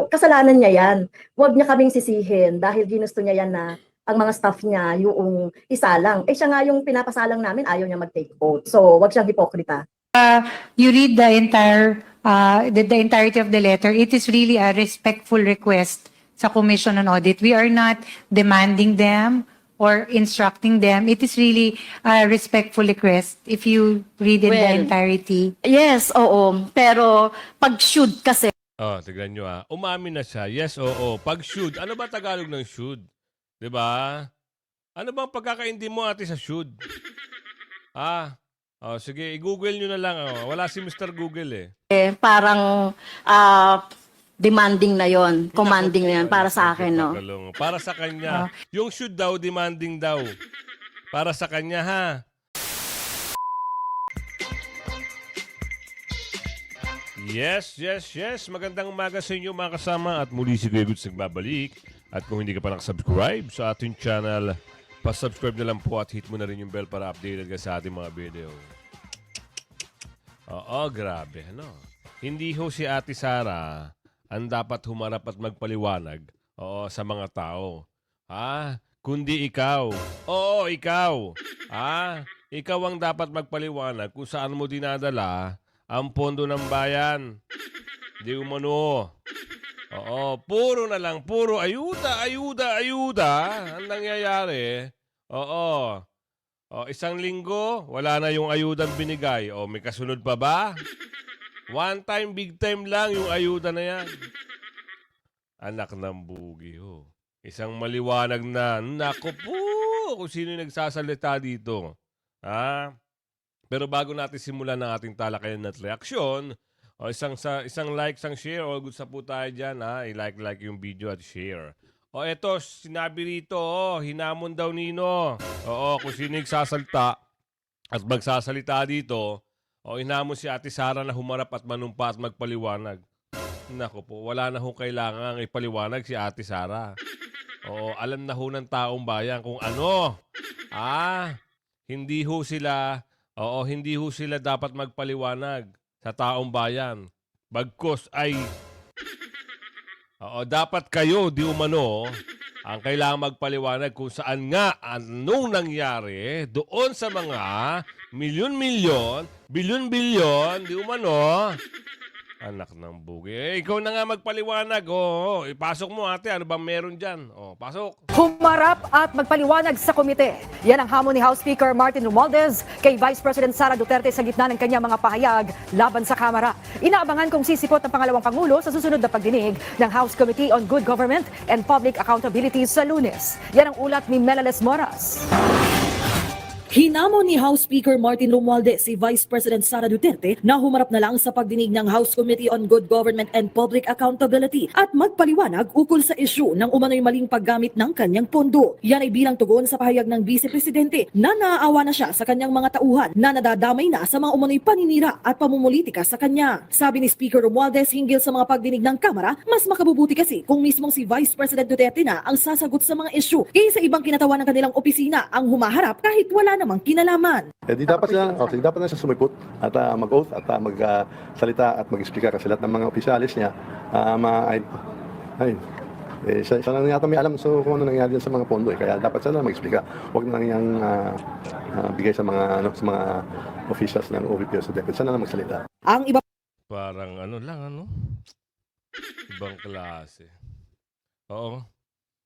kasalanan niya yan. Huwag niya kaming sisihin dahil ginusto niya yan na ang mga staff niya yung isalang. Eh siya nga yung pinapasalang namin, ayaw niya mag-take oath. So, wag siyang hipokrita. You read the the entirety of the letter. It is really a respectful request sa Commission on Audit. We are not demanding them or instructing them. It is really a respectful request if you read in the Well, entirety. Yes, oo. Pero pag should kasi, Oh, tignan nyo ah. Umamin na siya. Yes, oo. Pag should. Ano ba Tagalog ng should? 'Di ba? Ano bang pagkakaintindi mo ate sa should? Ah. Oh, sige, i-google nyo na lang. Oh. Wala si Mr. Google eh. parang demanding na yon, commanding na yon para sa akin, no? Nakalong. Para sa kanya. Yung should daw, demanding daw. Para sa kanya, ha? Yes, yes, yes. Magandang umaga sa inyo mga kasama. At muli si Kuya Goods nagbabalik. At kung hindi ka pa nakasubscribe sa ating channel, pa-subscribe na lang po at hit mo na rin yung bell para updated ka sa ating mga video. Oo, grabe. Ano? Hindi ho si Ate Sara ang dapat humarap at magpaliwanag sa mga tao. Kundi ikaw. Oo, ikaw. Ikaw ang dapat magpaliwanag kung saan mo dinadala ang pondo ng bayan. Di umano. Oo, puro na lang, puro ayuda, ayuda, ayuda ang nangyayari. Oo. Isang linggo, wala na yung ayudang binigay. May kasunod pa ba? One time, big time lang yung ayuda na yan. Anak ng bugi, ho. Isang maliwanag na, naku po, kung sino yung nagsasalita dito. Pero bago natin simulan ng ating talakayan at reaksyon, isang like, isang share, all good sa po tayo dyan, i-like yung video at share. Eto, sinabi rito, hinamon daw Nino. Kung sino yung sasalta at magsasalita dito, hinamon si Ate Sara na humarap at manumpa at magpaliwanag. Naku po, wala na ho kailangan ipaliwanag si Ate Sara. Alam na ho ng taong bayan kung ano. Hindi ho sila dapat magpaliwanag sa taong bayan. Bagkus ay dapat kayo di umano ang kailangang magpaliwanag kung saan nga anong nangyari doon sa mga milyon-milyon, bilyon-bilyon di umano. Anak ng bugi. Ikaw na nga magpaliwanag. Ipasok mo ate. Ano bang meron dyan? Pasok. Humarap at magpaliwanag sa komite. Yan ang hamon ni House Speaker Martin Romualdez kay Vice President Sara Duterte sa gitna ng kanyang mga pahayag laban sa Kamara. Inaabangan kung sisipot ang pangalawang Pangulo sa susunod na pagdinig ng House Committee on Good Government and Public Accountability sa Lunes. Yan ang ulat ni Melales Moras. Hinamon ni House Speaker Martin Romualdez si Vice President Sara Duterte na humarap na lang sa pagdinig ng House Committee on Good Government and Public Accountability at magpaliwanag ukol sa isyu ng umano'y maling paggamit ng kanyang pondo. Yan ay bilang tugon sa pahayag ng Vice Presidente na naaawa na siya sa kanyang mga tauhan na nadadamay na sa mga umano'y paninira at pamumulitika sa kanya. Sabi ni Speaker Romualdez hinggil sa mga pagdinig ng Kamara, mas makabubuti kasi kung mismong si Vice President Duterte na ang sasagot sa mga isyu kaysa ibang kinatawan ng kanilang opisina ang humaharap kahit wala namang kinalaman. Di dapat na siya sumipot at mag-oath at magsalita at mag-explica kasi lahat ng mga opisyalis niya siya lang yata may alam kung ano nangyari sa mga pondo kaya dapat siya lang mag-explica. Huwag na niyang bigay sa mga officials ng OVP o sa DepEd. Siya na lang magsalita. Ang iba Parang ibang klase.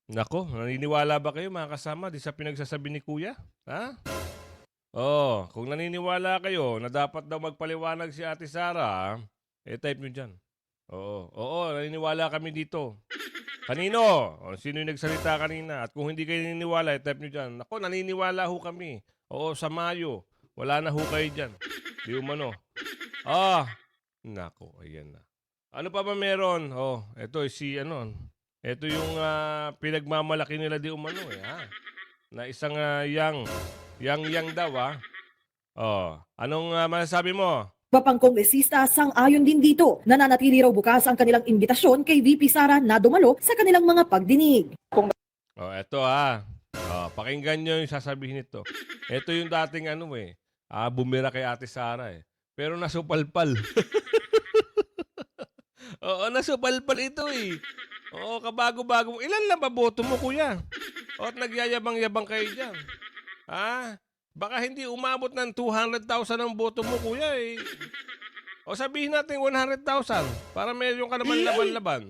Nako, naniniwala ba kayo mga kasama di sa pinagsasabi ni Kuya? Kung naniniwala kayo na dapat daw magpaliwanag si Ate Sara, type nyo dyan. Naniniwala kami dito. Kanino? Sino yung nagsalita kanina? At kung hindi kayo naniniwala, type nyo dyan. Nako, naniniwala ho kami. Sa Mayo. Wala na ho kayo dyan. Di umano. Nako, ayan na. Ano pa ba meron? Ito ito yung pinagmamalaki nila di umano na isang yang daw Anong masasabi mo? pang kongresista sang-ayon din dito. Nananatili raw bukas ang kanilang imbitasyon kay VP Sara na dumalo sa kanilang mga pagdinig. Eto pakinggan nyo yung sasabihin nito. Ito yung dating bumira kay Ate Sara Pero nasupalpal. Oo, nasupalpal ito eh. Oo, kabago-bago mo. Ilan lang ba boto mo, kuya? O, at nagyayabang-yabang kayo dyan. Ha? Baka hindi umabot ng 200,000 ang boto mo, kuya eh. O sabihin natin 100,000 para meron ka naman laban-laban.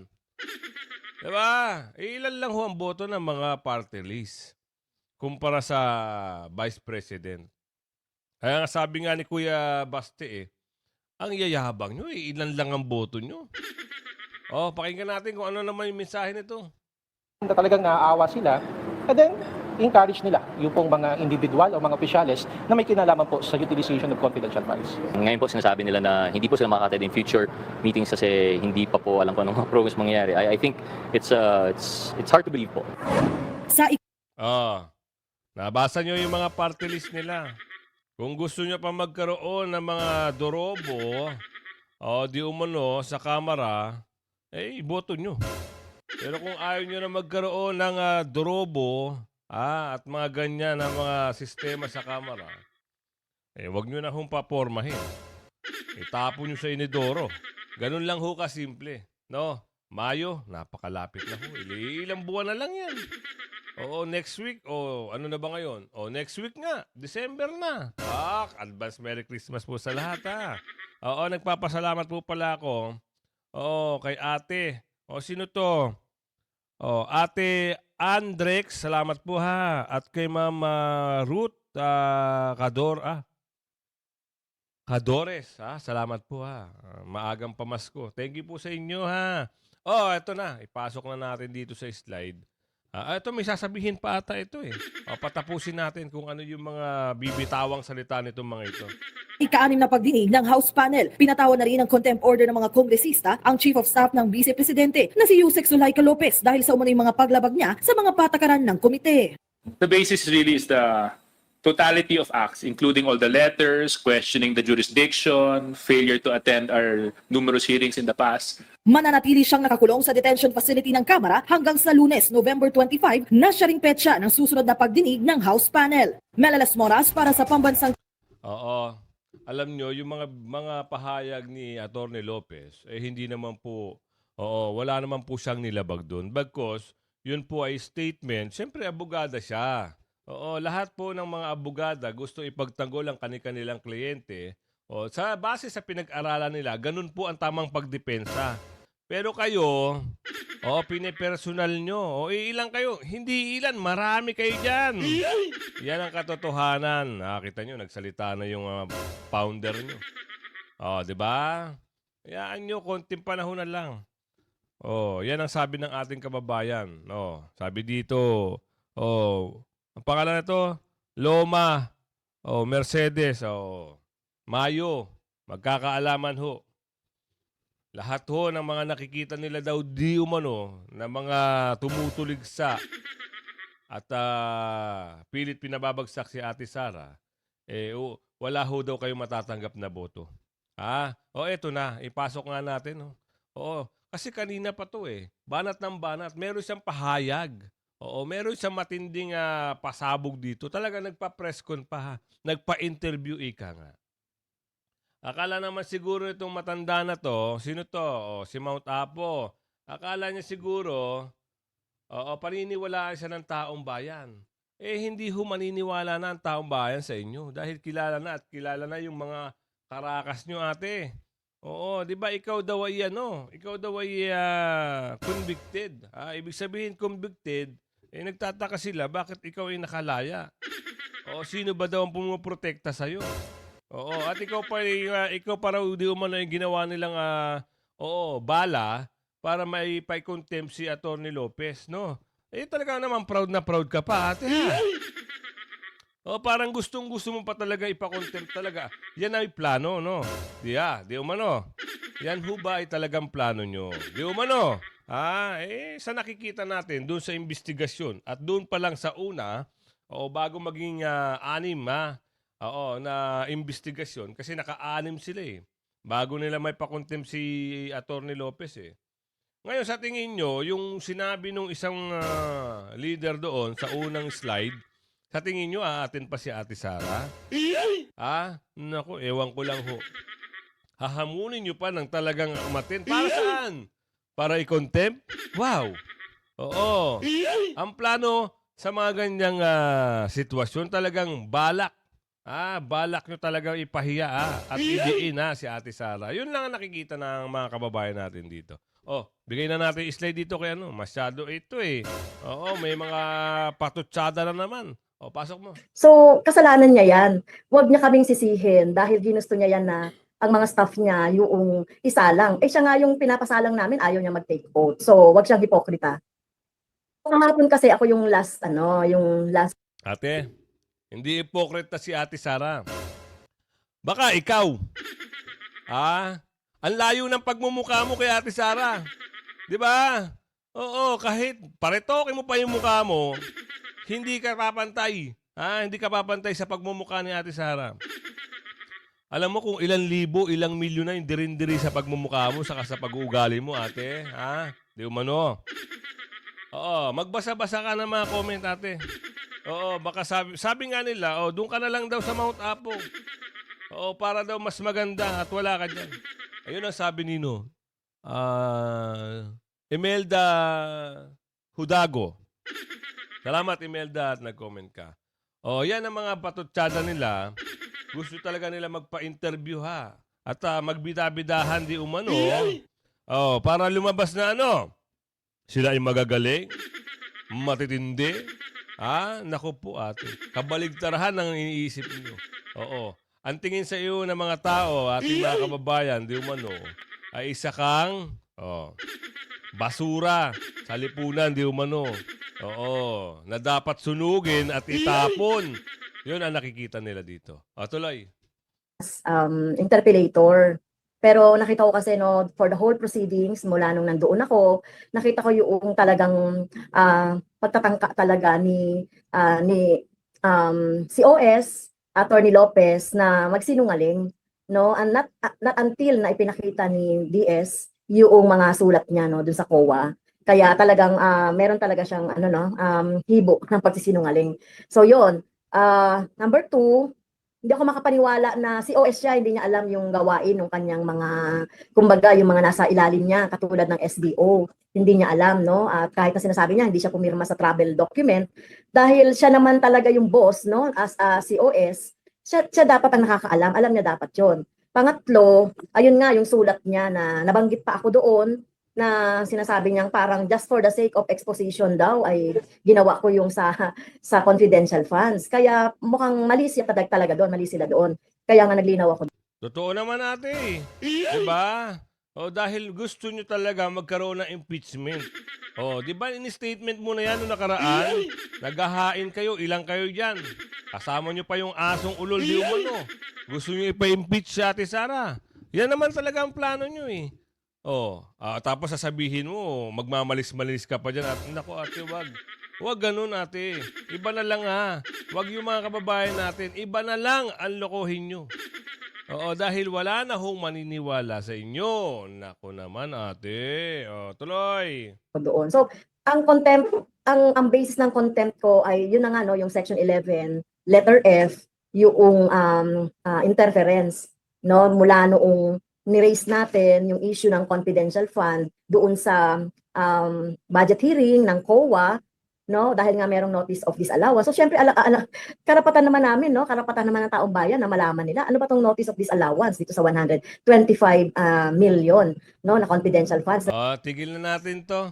Diba? Ilan lang ho ang boto ng mga party list kumpara sa vice president. Kaya nga sabi nga ni Kuya Baste eh, ang yayabang nyo eh, ilan lang ang boto nyo. O, pakinggan natin kung ano naman yung mensahe nito. na talagang naaawa sila, and then encourage nila yung pong mga individual o mga opisyales na may kinalaman po sa utilization of confidential files. Ngayon po sinasabi nila na hindi po sila makaka-attend in future meetings kasi hindi pa po alam kung anong mga progress mangyayari. I think it's hard to believe po. Sa Nabasa nyo yung mga party list nila. Kung gusto nyo pa magkaroon ng mga dorobo, di umano sa Kamara, boto nyo. Pero kung ayaw nyo na magkaroon ng dorobo, at mga ganyan na mga sistema sa Kamara, wag nyo na hong papormahin. Itapon nyo sa inidoro. Ganun lang ho kasimple. No? Mayo, napakalapit na ho. Ilang buwan na lang yan. Oo, next week. Ano na ba ngayon? Next week nga. December na. Advance Merry Christmas po sa lahat ha. Nagpapasalamat po pala ako. Kay ate. Sino to? Ate Andrex, salamat po ha. At kay Mama Ruth Cadores, salamat po ha. Maagang pamasko. Thank you po sa inyo ha. Eto na. Ipasok na natin dito sa slide. Ito may sasabihin pa ata ito eh. Patapusin natin kung ano yung mga bibitawang salita nitong mga ito. ika-6 na pagdinig ng House panel, pinatawan na rin ng contempt order ng mga kongresista ang Chief of Staff ng Vice Presidente na si Yusek Zulaika Lopez dahil sa umano'y mga paglabag niya sa mga patakaran ng komite. The basis really is the totality of acts, including all the letters, questioning the jurisdiction, failure to attend our numerous hearings in the past. Mananatili siyang nakakulong sa detention facility ng Kamara hanggang sa Lunes, November 25 na siya ring petsa ng susunod na pagdinig ng House panel. Melalas Moras para sa Pambansang Alam nyo, yung mga pahayag ni Atty. Lopez, hindi naman po, wala naman po siyang nilabag doon. Bagkos, yun po ay statement. Siyempre, abogada siya. Lahat po ng mga abogada gusto ipagtanggol ang kanilang kliyente. Sa base sa pinag-aralan nila, ganun po ang tamang pagdepensa. Pero kayo, pinipersonal nyo. Ilan kayo? Hindi ilan, marami kayo dyan. Yan ang katotohanan. Nakita nyo, nagsalita na yung founder nyo. Di ba? Hayaan nyo, konting panahon na lang. Yan ang sabi ng ating kababayan. Sabi dito, ang pangalan na to, Loma, Mercedes, Mayo, magkakaalaman ho. Lahat ho ng mga nakikita nila daw di umano na mga tumutuligsa at pilit pinababagsak si Ate Sara, wala ho daw kayo matatanggap na boto. Eto na, ipasok nga natin. Kasi kanina pa to banat ng banat, meron siyang pahayag. Meron siyang matinding pasabog dito. Talaga nagpa-press con pa nagpa-interview ika nga. Akala naman siguro itong matanda na to, sino to? Si Mount Apo. Akala niya siguro, paniniwalaan siya ng taong bayan. Hindi ho maniniwala na ang taong bayan sa inyo dahil kilala na yung mga karakas nyo ate. Di ba ikaw daw ay ikaw daw ay convicted. Ibig sabihin convicted, nagtataka sila bakit ikaw ay nakalaya. Sino ba daw ang pumuprotekta sa'yo? At ikaw pa raw di umano yung ginawa nilang bala para maipay-contempt si Atty. Lopez, no? Talaga naman proud na proud ka pa, ate. Parang gustong-gusto mo pa talaga ipa-contempt talaga. Yan ay plano, no? Di umano. Yan ho ba ay talagang plano nyo? Di umano. Sa nakikita natin doon sa investigasyon at doon pa lang sa una, bago maging anim, na investigasyon kasi naka-anim sila bago nila may pa-contempt si Atty. Lopez Ngayon sa tingin nyo, yung sinabi nung isang leader doon sa unang slide, sa tingin nyo aatin pa si Ate Sara? Naku, ewan ko lang ho. Hahamunin nyo pa ng talagang umatin. Para saan? Para i-contempt? Wow! Oo. Ang plano sa mga ganyang sitwasyon talagang balak. Balak nyo talagang ipahiya at idiin si Ate Sara. Yun lang ang nakikita ng mga kababayan natin dito. Bigay na natin slide dito kay masyado ito eh. Oo, may mga patutsada na naman. Pasok mo. So, kasalanan niya yan. Huwag niya kaming sisihin dahil ginusto niya yan na ang mga staff niya yung isalang. Siya nga yung pinapasalang namin, ayaw niya mag-take oath. So, wag siyang hipokrita. Kahapon kasi ako yung last. Ate, hindi ipokrita si Ate Sara. Baka ikaw. Ang layo ng pagmumukha mo kay Ate Sara. Di ba? Oo, kahit paretoke mo pa yung mukha mo, hindi ka papantay. Hindi ka papantay sa pagmumukha ni Ate Sara. Alam mo kung ilang libo, ilang milyon na yung dirin-diri sa pagmumukha mo saka sa pag-uugali mo, ate. Di umano. Oo, magbasa-basa ka ng mga comment, ate. Oo, baka sabi nga nila, doon ka na lang daw sa Mount Apo. Oo, para daw mas maganda at wala ka dyan. Ayun ang sabi nino. Imelda Hudago. Salamat, Imelda, at nag-comment ka. Yan ang mga patutsada nila. Gusto talaga nila magpa-interview at magbida-bidahan di umano. Para lumabas na sila ay magagaling, matitindi. Naku po ate. Kabaligtarahan ang iniisip niyo. Ang tingin sa iyo ng mga tao, ating mga kababayan, di umano, ay isa kang basura sa lipunan, di umano. Na dapat sunugin at itapon. Yun ang nakikita nila dito. Tuloy. Interpellator. Pero nakita ko kasi for the whole proceedings, mula nung nandoon ako, nakita ko yung talagang pagtatangka talaga ni COS, Attorney Lopez, na magsinungaling. And not until na ipinakita ni DS yung mga sulat niya dun sa COA. Kaya talagang meron talaga siyang hibo ng pagsisinungaling. So yun. Number 2, hindi ako makapaniwala na si OS siya, hindi niya alam yung gawain ng kanyang mga, kumbaga, yung mga nasa ilalim niya, katulad ng SDO. Hindi niya alam, At kahit na sinasabi niya, hindi siya pumirma sa travel document, dahil siya naman talaga yung boss, as si OS, siya dapat ang nakakaalam, alam niya dapat yon. Pangatlo, ayun nga, yung sulat niya na nabanggit pa ako doon, na sinasabi niyang parang just for the sake of exposition daw ay ginawa ko yung sa confidential funds. Kaya mukhang mali siya talaga doon, mali sila doon. Kaya nga naglinaw ako. Totoo naman ate. Diba? Dahil gusto nyo talaga magkaroon ng impeachment. Diba in-statement mo na yan noong nakaraan? Naghahain kayo, ilang kayo dyan. Kasama nyo pa yung asong ulol di umano. Gusto nyo ipa-impeach si Ate Sara. Yan naman talaga ang plano nyo eh. Tapos sasabihin mo, magmamalis-malis ka pa dyan. At naku ate, wag. Wag ganun ate. Iba na lang Wag yung mga kababayan natin. Iba na lang ang lokohin nyo. Dahil wala na hong maniniwala sa inyo. Naku naman ate. Tuloy. Doon. So, ang contempt, ang basis ng contempt ko ay yun na nga yung section 11, letter F, yung interference, mula noong ni-raise natin yung issue ng confidential fund doon sa budget hearing ng COA, dahil nga merong notice of disallowance. So syempre karapatan naman namin, karapatan naman ng taong bayan na malaman nila ano ba tong notice of disallowance dito sa 125 million na confidential funds. Tigil na natin to.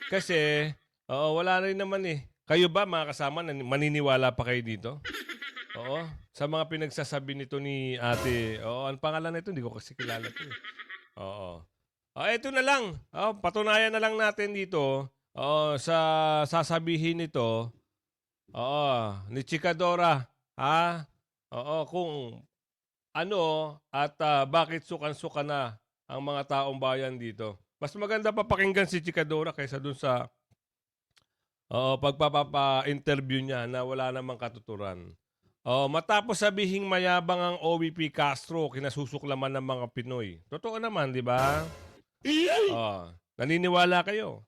Kasi wala rin naman eh. Kayo ba mga kasama maniniwala pa kayo dito? Sa mga pinagsasabi nito ni ate. Ang pangalan nito, hindi ko kasi kilala ito. Ito na lang. Patunayan na lang natin dito. Sa sasabihin nito. Ni Chikadora. Kung ano at bakit sukan-suka na ang mga taong bayan dito. Mas maganda pa pakinggan si Chikadora kaysa dun sa pagpapa-interview niya na wala namang katuturan. Matapos sabihing mayabang ang OVP Castro, kinasusuklaman ng mga Pinoy. Totoo naman, di ba? Naniniwala kayo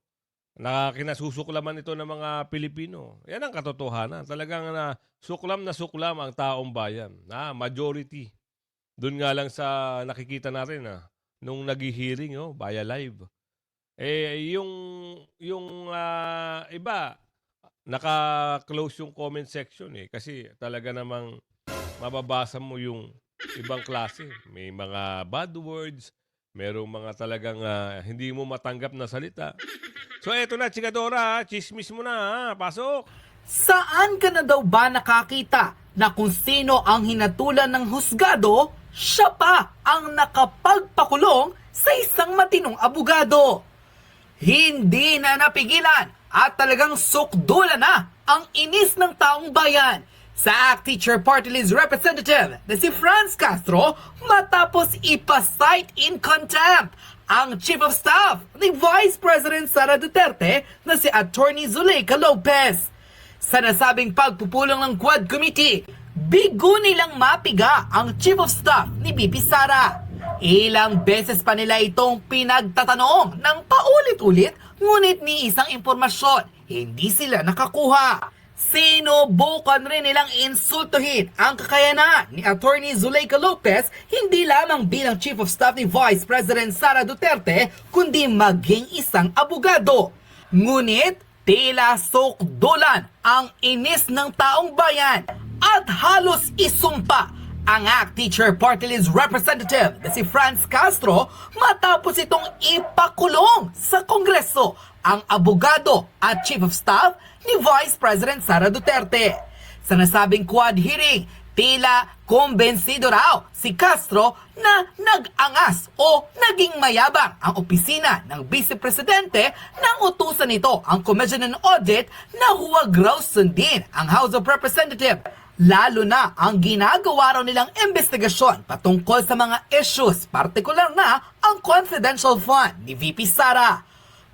na kinasusuklaman ito ng mga Pilipino. Yan ang katotohanan. Talagang na suklam ang taong bayan. Majority. Doon nga lang sa nakikita natin nung naghi-hearing via live. Yung iba naka-close yung comment section kasi talaga namang mababasa mo yung ibang klase. May mga bad words, merong mga talagang hindi mo matanggap na salita. So eto na, Chikadora, chismis mo na, pasok. Saan ka na daw ba nakakita na kung sino ang hinatulan ng husgado, siya pa ang nakapagpakulong sa isang matinong abogado? Hindi na napigilan at talagang sukdulan na ang inis ng taong bayan sa ACT Teacher Party List Representative na si Franz Castro matapos ipasight in contempt ang Chief of Staff ni Vice President Sara Duterte na si Attorney Zuleika Lopez. Sa nasabing pagpupulong ng Quad Committee, bigo nilang mapiga ang Chief of Staff ni BP Sara. Ilang beses pa nila itong pinagtatanong ng paulit-ulit, ngunit ni isang impormasyon, hindi sila nakakuha. Sinubukan rin nilang insultuhin ang kakayanan ni Attorney Zuleika Lopez hindi lamang bilang Chief of Staff ni Vice President Sara Duterte, kundi maging isang abogado. Ngunit tila sukdulan ang inis ng taong bayan at halos isumpa ang ACT Teacher Party List Representative na si Franz Castro matapos itong ipakulong sa Kongreso ang abogado at Chief of Staff ni Vice President Sara Duterte. Sa nasabing quad hearing, tila kumbensido raw si Castro na nag-angas o naging mayabang ang opisina ng Vice Presidente nang utusan nito ang Commission on Audit na huwag raw sundin ang House of Representatives, lalo na ang ginagawa raw nilang investigasyon patungkol sa mga issues, partikular na ang confidential fund ni VP Sara.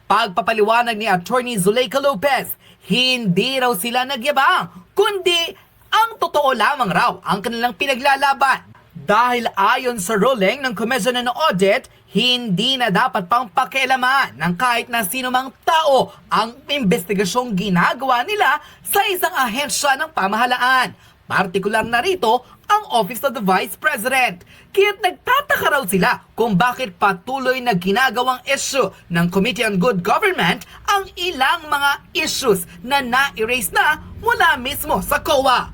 Pagpapaliwanag ni Attorney Zuleika Lopez, hindi raw sila nagyabang, kundi ang totoo lamang raw ang kanilang pinaglalaban. Dahil ayon sa ruling ng Commission on Audit, hindi na dapat pang pakialaman ng kahit na sino mang tao ang investigasyong ginagawa nila sa isang ahensya ng pamahalaan. Partikular na rito ang Office of the Vice President. Kaya't nagtataka raw sila kung bakit patuloy na ginagawang issue ng Committee on Good Government ang ilang mga issues na na-erase na mula mismo sa COA.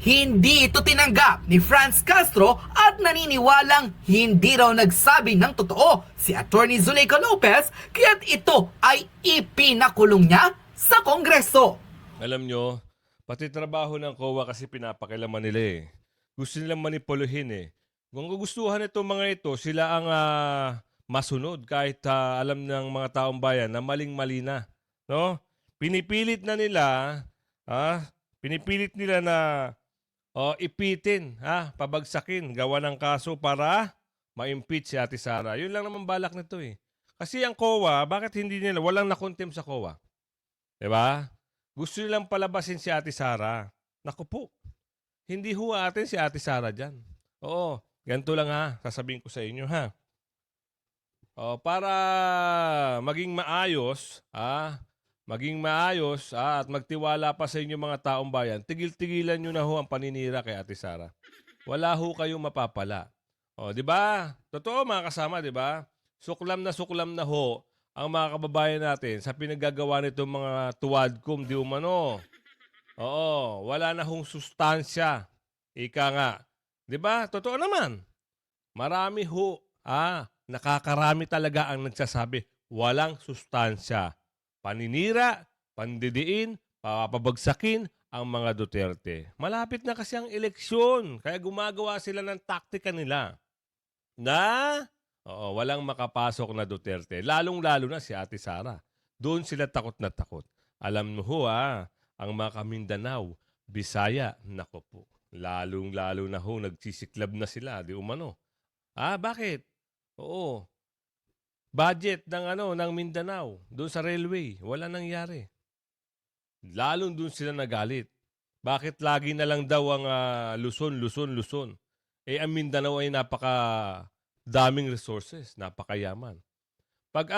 Hindi ito tinanggap ni Franz Castro at naniniwalang hindi raw nagsabi ng totoo si Attorney Zuleika Lopez, kaya't ito ay ipinakulong niya sa Kongreso. Alam nyo, pati trabaho ng COA kasi pinapakilaman nila Gusto nilang manipuluhin Kung gugustuhan itong mga ito, sila ang masunod kahit alam ng mga taong bayan na maling-mali na. No? Pinipilit nila na ipitin, pabagsakin, gawa ng kaso para ma-impeach si Ate Sara. Yun lang naman balak nito Kasi ang COA, bakit hindi nila, walang nakontem sa COA? Diba? Gusto nilang palabasin si Ate Sara. Naku po, hindi ho atin si Ate Sara dyan. Oo, ganito lang sasabihin ko sa inyo para maging maayos, at magtiwala pa sa inyo mga taong bayan, tigil-tigilan nyo na ho ang paninira kay Ate Sara. Wala ho kayong mapapala. Di ba? Totoo mga kasama, di ba? Suklam na ho ang mga kababayan natin sa pinaggagawa nitong mga tuwadkom di umano. Oo, wala na hong sustansya. Ika nga. Di ba? Totoo naman. Marami ho, nakakarami talaga ang nagsasabi, walang sustansya. Paninira, pandidiin, papabagsakin ang mga Duterte. Malapit na kasi ang eleksyon, kaya gumagawa sila ng taktika nila na walang makapasok na Duterte. Lalong-lalo na si Ate Sara. Doon sila takot na takot. Alam mo ho ang mga Mindanao, Bisaya, nako po. Lalong-lalo na ho, nagsisiklab na sila, di umano. Bakit? Oo. Budget ng Mindanao, doon sa railway, wala nangyari. Lalong doon sila nagalit. Bakit lagi na lang daw ang Luzon? Ang Mindanao ay daming resources, napakayaman. Pag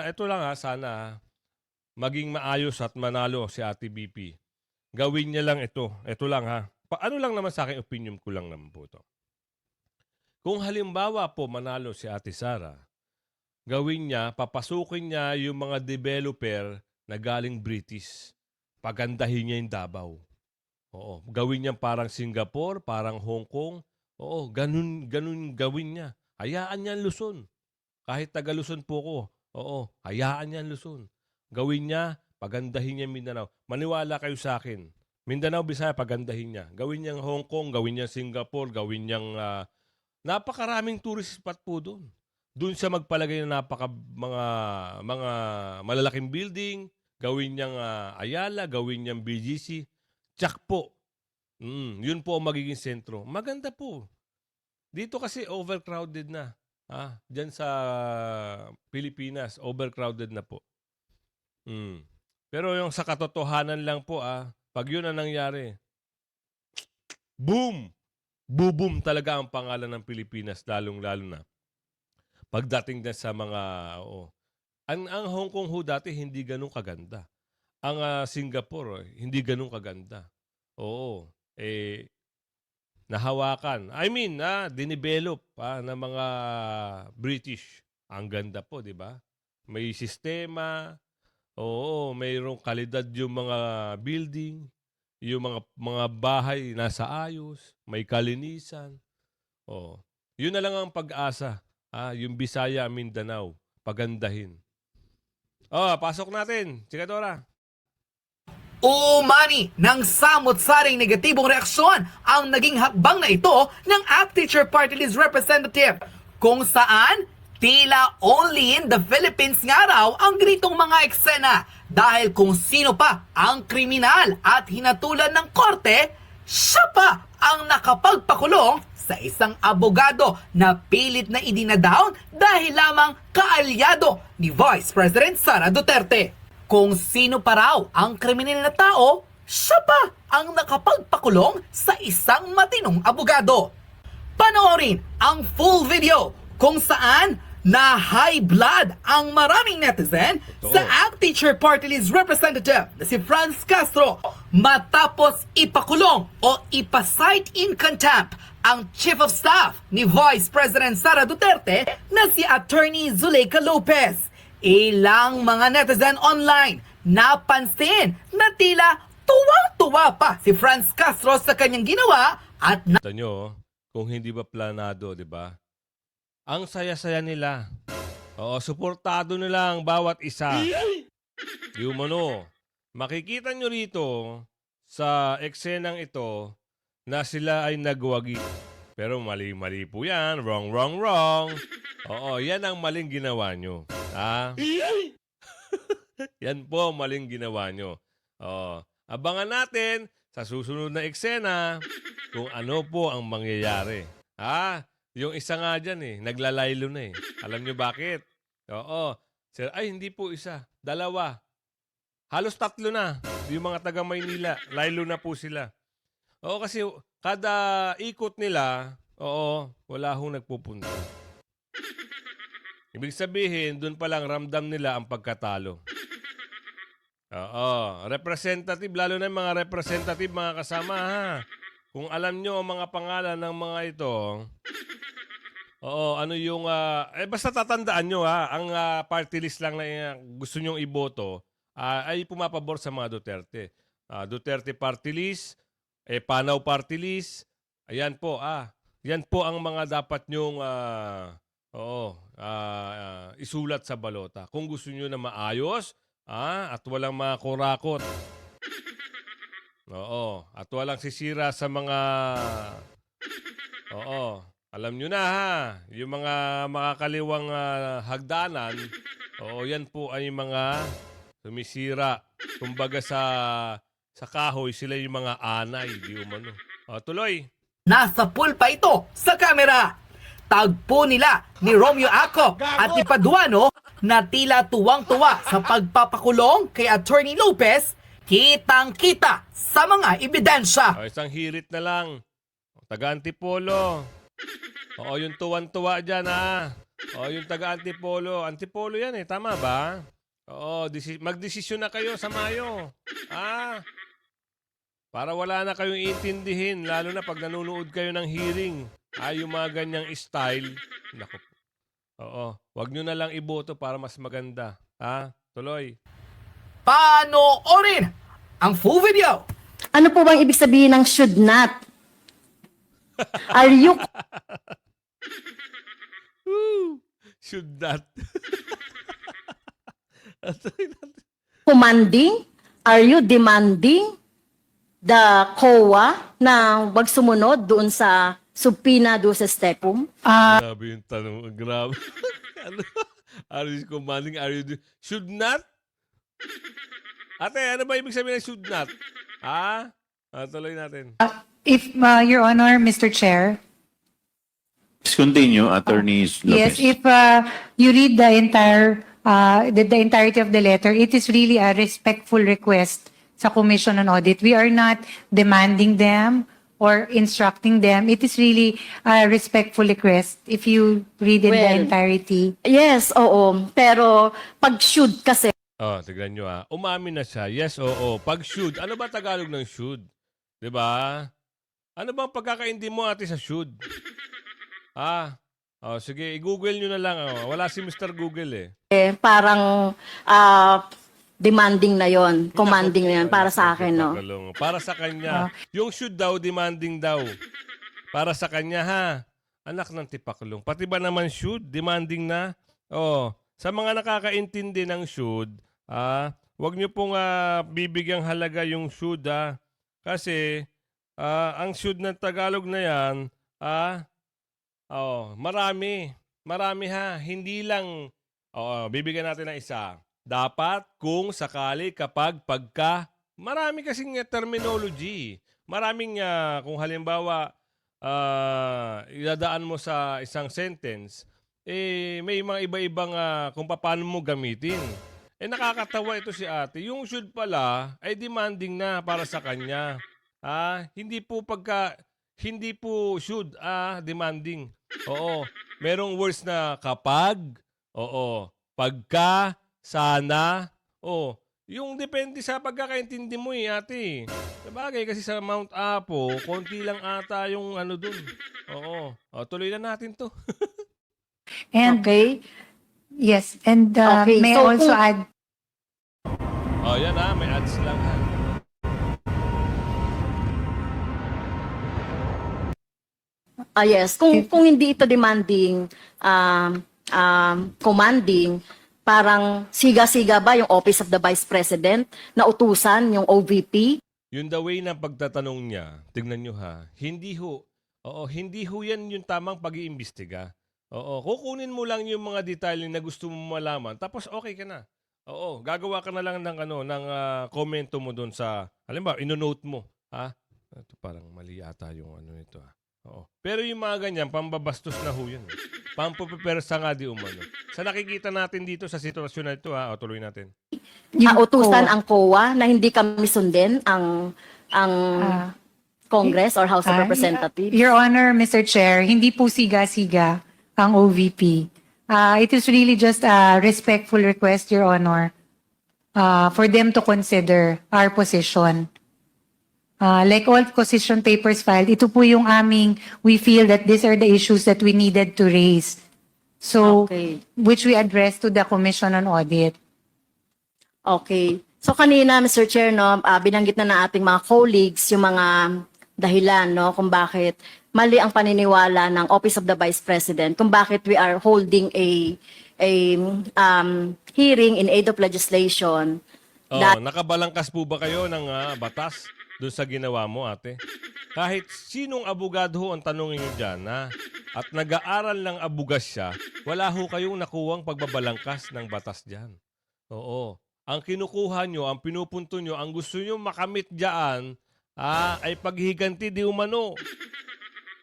ito lang sana maging maayos at manalo si Ate BP. Gawin niya lang ito. Ito lang Ano lang naman sa akin, opinion ko lang naman po ito. Kung halimbawa po manalo si Ate Sara, gawin niya, papasukin niya yung mga developer na galing British. Pagandahin niya yung Davao. Oo, gawin niya parang Singapore, parang Hong Kong. Oo, ganun gawin niya. Hayaan niya Luzon. Kahit taga Luzon po ko. Oo, hayaan niya Luzon. Gawin niya, pagandahin niya Mindanao. Maniwala kayo sa akin. Mindanao, Bisaya, pagandahin niya. Gawin niyang Hong Kong, gawin niyang Singapore, gawin niyang napakaraming tourist spot po doon. Doon siya magpalagay ng mga malalaking building, gawin niyang Ayala, gawin niyang BGC. Tsak po. Yun po ang magiging sentro. Maganda po. Dito kasi overcrowded na. Diyan sa Pilipinas, overcrowded na po. Pero yung sa katotohanan lang po, pag yun ang nangyari, boom! Boom talaga ang pangalan ng Pilipinas, lalong-lalo na. Pagdating na sa mga, ang Hong Kong ho dati hindi ganun kaganda. Ang Singapore, hindi ganun kaganda. Oo, nahawakan. Dinivelop ng mga British. Ang ganda po, di ba? May sistema, mayroong kalidad yung mga building, yung mga bahay nasa ayos, may kalinisan. Yun na lang ang pag-asa. Yung Bisaya, Mindanao, pagandahin. Pasok natin, Chikadora. Umani ng samot-saring negatibong reaksyon ang naging hakbang na ito ng ACT Teacher Party List Representative, kung saan tila only in the Philippines nga raw ang ganitong mga eksena dahil kung sino pa ang kriminal at hinatulan ng korte, siya pa ang nakapagpakulong sa isang abogado na pilit na idinadown dahil lamang kaalyado ni Vice President Sara Duterte. Kung sino pa raw ang kriminal na tao, siya pa ang nakapagpakulong sa isang matinong abogado. Panoorin ang full video kung saan na high blood ang maraming netizen sa ACT Teacher Party List Representative na si Franz Castro matapos ipakulong o ipasight in contempt ang Chief of Staff ni Vice President Sara Duterte na si Attorney Zuleika Lopez. Ilang mga netizen online napansin na tila tuwang-tuwa pa si Franz Castro sa kanyang ginawa at Ito nyo, kung hindi ba planado, di ba? Ang saya-saya nila. Suportado nila ang bawat isa. Yung makikita nyo rito sa eksenang ito na sila ay nagwagi. Pero mali-mali po yan. Wrong. Yan ang maling ginawa nyo. Yan po ang maling ginawa nyo. Abangan natin sa susunod na eksena kung ano po ang mangyayari. Yung isa nga dyan naglalaylo na Alam nyo bakit? Sir, hindi po isa. 2. Halos 3 na. Yung mga taga Maynila, laylo na po sila. Kasi kada ikot nila, wala hong nagpupunta. Ibig sabihin, doon pa lang ramdam nila ang pagkatalo. Representative, lalo na yung mga representative, mga kasama, Kung alam nyo ang mga pangalan ng mga ito, basta tatandaan nyo, ang party list lang na gusto nyong iboto, ay pumapabor sa mga Duterte. Duterte party list, Panaw party list, ayan po, yan po ang mga dapat nyong isulat sa balota. Kung gusto nyo na maayos, at walang mga kurakot. At walang sisira sa mga, alam nyo na yung mga makakaliwang hagdanan, yan po ay mga sumisira. Kumbaga sa kahoy, sila yung mga anay. Tuloy. nasa pool pa ito sa kamera. Tagpo nila ni Romeo Acop at ni Paduano na tila tuwang-tuwa sa pagpapakulong kay Attorney Lopez, kitang-kita sa mga ebidensya. Isang hirit na lang. Taga-Antipolo. Yung tuwan-tuwa dyan, yung taga-Antipolo. Antipolo yan tama ba? Magdesisyon na kayo sa Mayo. Para wala na kayong intindihin, lalo na pag nanonood kayo ng hearing. Yung mga ganyang style, naku. Oo, wag nyo na lang iboto para mas maganda. Tuloy. Panoorin ang full video. Ano po bang ibig sabihin ng should not? Are you Woo! Should not. Tuloy natin. commanding? Are you demanding the COA na wag sumunod doon sa subpoena do sa stepum? Grabe yung tanong. Grabe. Ano? Are you commanding? Are you should not? Ate, ano ba ibig sabihin ng should not? Tuloy natin. If, Your Honor, Mr. Chair, Please continue, Attorney Lopez. yes, if you read the entirety of the letter, it is really a respectful request sa Commission on Audit. We are not demanding them or instructing them. It is really a respectful request if you read in the Well, entirety. Yes, oo. Pero pag should kasi, Tignan nyo Umamin na siya. Yes, oo. Pag should. Ano ba Tagalog ng should? 'Di ba? Ano bang pagkakaintindi mo ate sa should? Sige, i-google nyo na lang. Wala si Mr. Google parang demanding na yon, commanding na yon para sa akin, no? Para sa kanya. Yung should daw, demanding daw. Para sa kanya, Anak ng tipaklong. Pati ba naman should? Demanding na? Sa mga nakakaintindi ng should, wag nyo pong bibigyang halaga yung should, Kasi, ang should ng Tagalog na yan, marami. Marami Hindi lang, bibigyan natin ng isa. Dapat, kung sakali, kapag, pagka, marami kasing terminology. Maraming, kung halimbawa, idadaan mo sa isang sentence, may mga iba-ibang kung paano mo gamitin. Nakakatawa ito si ate. Yung should pala ay demanding na para sa kanya. Hindi po should, demanding. Oo. Merong words na kapag, pagka, sana, yung depende sa pagkakaintindi mo ate. Sabagay kasi sa Mount Apo, konti lang ata yung ano dun. Tuloy na natin to. And, Okay? yes, and Okay, may I so also kung- add, Yan may ads lang Yes, kung hindi ito demanding, commanding, parang siga-siga ba yung Office of the Vice President na utusan yung OVP? Yung the way ng pagtatanong niya, tignan nyo hindi ho yan yung tamang pag-iimbestiga. Kukunin mo lang yung mga detailing na gusto mo malaman, tapos okay ka na. Gagawa ka na lang ng komento mo doon sa, halimbawa, ino-note mo. Ito parang mali ata yung ito. Pero yung mga ganyan, pambabastos na ho yun. Pampupersa nga di umano. Sa nakikita natin dito sa sitwasyon na ito, tuloy natin. Utusan ang COA na hindi kami sundin ang Congress or House of Representatives? Your Honor, Mr. Chair, hindi po siga-siga ang OVP. It is really just a respectful request, Your Honor, for them to consider our position. Like all position papers filed, ito po yung we feel that these are the issues that we needed to raise. So, Okay. which we addressed to the Commission on Audit. Okay. So kanina, Mr. Chair, binanggit na ng ating mga colleagues yung mga dahilan kung bakit mali ang paniniwala ng Office of the Vice President, kung bakit we are holding a hearing in aid of legislation. Nakabalangkas po ba kayo ng batas doon sa ginawa mo, ate? Kahit sinong abogado ho ang tanongin nyo dyan, at nag-aaral ng abugas siya, wala ho kayong nakuwang pagbabalangkas ng batas dyan. Ang kinukuha nyo, ang pinupunto nyo, ang gusto nyo makamit dyan, ay paghiganti di umano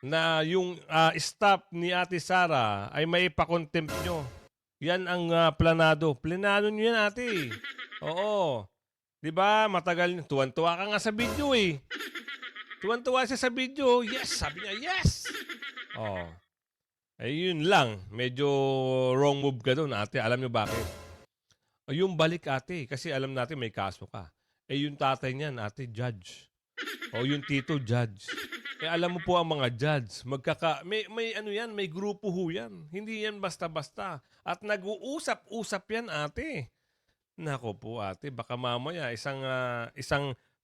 na yung staff ni Ate Sara ay may pa-contempt nyo. Yan ang planado. Planado nyo yan, ate. Di ba? Matagal. Tuwan-tuwa ka nga sa video Tuwan-tuwa siya sa video. Yes! Sabi niya, yes! Yun lang. Medyo wrong move ka doon, ate. Alam niyo bakit? Yung balik, ate. Kasi alam natin may kaso ka. Yung tatay niyan, ate, judge. Yung tito, judge. alam mo po ang mga judge, may ano yan, may grupo ho yan. Hindi yan basta-basta. At nag-uusap-usap yan, ate. Nako po, ate, baka mamaya isang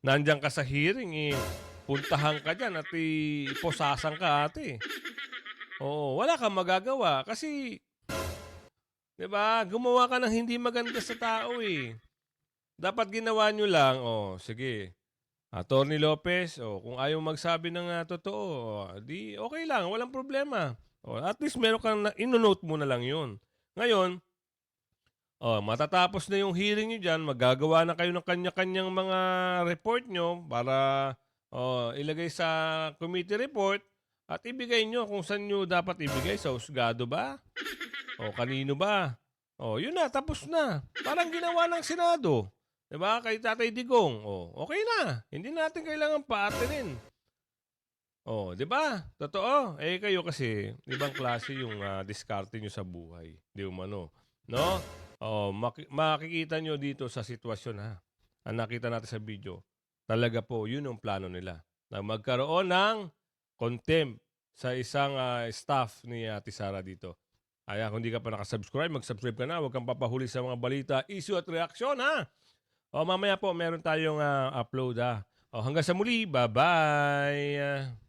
nandiyan ka sa hearing, puntahan ka dyan at iposasan ka, ate. Oo, wala kang magagawa kasi, 'di ba? Gumawa ka ng hindi maganda sa tao Dapat ginawa nyo lang, sige. Attorney Lopez, kung ayaw magsabi ng totoo, di okay lang, walang problema. At least meron kang ino-note mo na lang 'yun. Ngayon, matatapos na yung hearing nyo dyan, maggagawa na kayo ng kanya-kanyang mga report nyo para ilagay sa committee report at ibigay nyo kung saan nyo dapat ibigay, sa husgado ba? O kanino ba? Yun na, tapos na. Parang ginawa ng Senado. Diba? Kay Tatay Digong. Okay na. Hindi natin kailangan paatinin. diba? Totoo. Kayo kasi, ibang klase yung diskarte nyo sa buhay. Di umano. No? Makikita nyo dito sa sitwasyon ang nakita natin sa video. Talaga po, yun ang plano nila. Na magkaroon ng contempt sa isang staff ni Ate Sara dito. Kung hindi ka pa nakasubscribe, mag-subscribe ka na. Huwag kang papahuli sa mga balita, issue at reaksyon mamaya po meron tayong upload Hanggang sa muli, bye-bye!